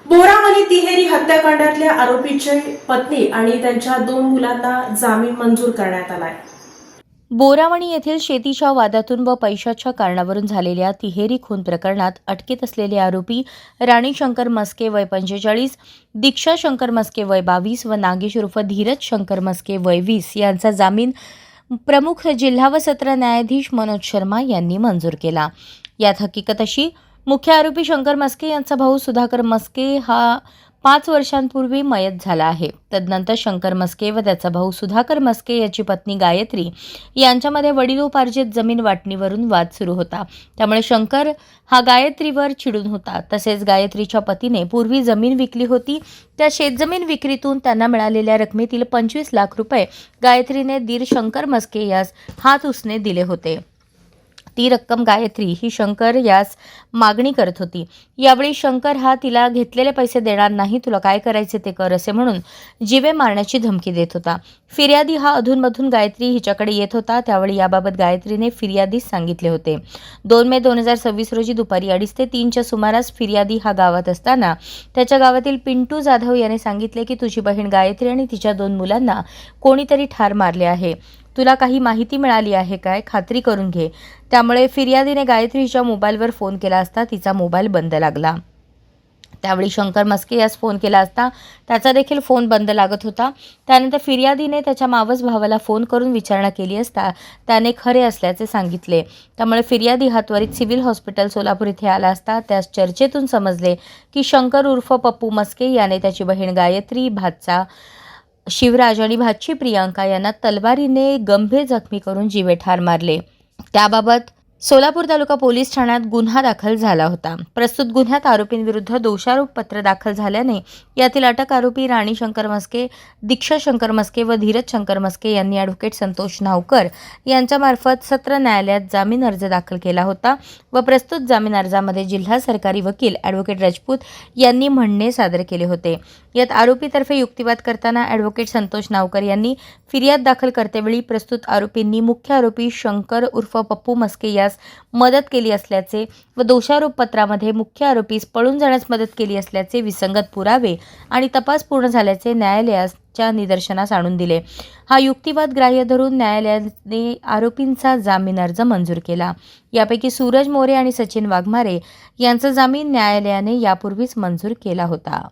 बोरावली तिहेरी हत्याकांडातल्या आरोपीचे पत्नी आणि त्यांच्या 2 मुलांना जामीन मंजूर करण्यात आलाय. बोरावणी येथील शेतीच्या वादातून व पैशाच्या कारणावरून झालेल्या तिहेरी खून प्रकरणात अटकेत असलेले आरोपी राणी शंकर मस्के वय 45, दीक्षा शंकर मस्के वय 22 व नागेश उर्फ धीरज शंकर मस्के वय 20 यांचा जामीन प्रमुख जिल्हा व सत्र न्यायाधीश मनोज शर्मा यांनी मंजूर केला. यात हकीकत अशी, मुख्य आरोपी शंकर मस्के यांचा भाऊ सुधाकर मस्के हा 5 वर्षांपूर्वी मयत झाला आहे. तदनंतर शंकर मस्के व त्याचा भाऊ सुधाकर मस्के याची पत्नी गायत्री यांच्यामध्ये वडिलोपार्जित जमीन वाटणीवरून वाद सुरू होता. त्यामुळे शंकर हा गायत्रीवर चिडून होता. तसेच गायत्रीच्या पतीने पूर्वी जमीन विकली होती. त्या शेतजमीन विक्रीतून त्यांना मिळालेल्या रकमेतील 25 लाख रुपये गायत्रीने दीर शंकर मस्के यास हात उसने दिले होते. ती रक्कम गायत्री ही शंकर यास मागणी करत होती. यावेळी शंकर हा तिला घेतलेले पैसे देणार नाही, तुला काय करायचे ते कर असे म्हणून जीवे मारण्याची धमकी देत होता. फिर्यादी हा अधूनमधून गायत्री हिच्याकडे येत होता. त्यावेळी याबाबत गायत्रीने फिर्यादीस सांगितले होते. 2 मे 2026 रोजी दुपारी 2:30 ते 3च्या सुमारास फिर्यादी हा गावात असताना त्याच्या गावातील पिंटू जाधव याने सांगितले की तुझी बहीण गायत्री आणि तिच्या 2 मुलांना कोणीतरी ठार मारले आहे. तुला काही माहिती मिळाली आहे काय? खात्री करून घे. त्यामुळे फिर्यादीने गायत्रीच्या मोबाईलवर फोन केला असता तिचा मोबाईल बंद लागला. त्यावेळी शंकर मस्के यास फोन केला असता त्याचा देखील फोन बंद लागत होता. त्यानंतर फिर्यादीने त्याच्या मावस भावाला फोन करून विचारणा केली असता त्याने खरे असल्याचे सांगितले. त्यामुळे फिर्यादी हा त्वरित सिव्हिल हॉस्पिटल सोलापूर इथे आला असता त्यास चर्चेतून समजले की शंकर उर्फ पप्पू मस्के याने त्याची बहीण गायत्री, भाचा शिवराज आणि भाची प्रियांका यांना तलवारीने गंभीर जखमी करून जीवे ठार मारले. त्याबाबत सोलापूर तालुका पोलीस ठाण्यात गुन्हा दाखल झाला होता. प्रस्तुत गुन्ह्यात आरोपींविरुद्ध दोषारोप पत्र दाखल झाल्याने यातील अटक आरोपी राणी शंकर मस्के, दीक्षा शंकर मस्के व धीरज शंकर मस्के यांनी ॲडव्होकेट संतोष नावकर यांच्यामार्फत सत्र न्यायालयात जामीन अर्ज दाखल केला होता व प्रस्तुत जामीन अर्जामध्ये जिल्हा सरकारी वकील ॲडव्होकेट राजपूत यांनी म्हणणे सादर केले होते. यात आरोपीतर्फे युक्तिवाद करताना ॲडव्होकेट संतोष नावकर यांनी फिर्याद दाखल करतेवेळी प्रस्तुत आरोपींनी मुख्य आरोपी शंकर उर्फ पप्पू मस्के यास मदत केली असल्याचे व दोषारोप पत्रामध्ये मुख्य आरोपीस पळून जाण्यास मदत केली असल्याचे विसंगत पुरावे आणि तपास पूर्ण झाल्याचे न्यायालयाच्या निदर्शनास आणून दिले. हा युक्तिवाद ग्राह्य धरून न्यायालयाने आरोपींचा जामीन अर्ज मंजूर केला. यापैकी सूरज मोरे आणि सचिन वाघमारे यांचा जामीन न्यायालयाने यापूर्वीच मंजूर केला होता.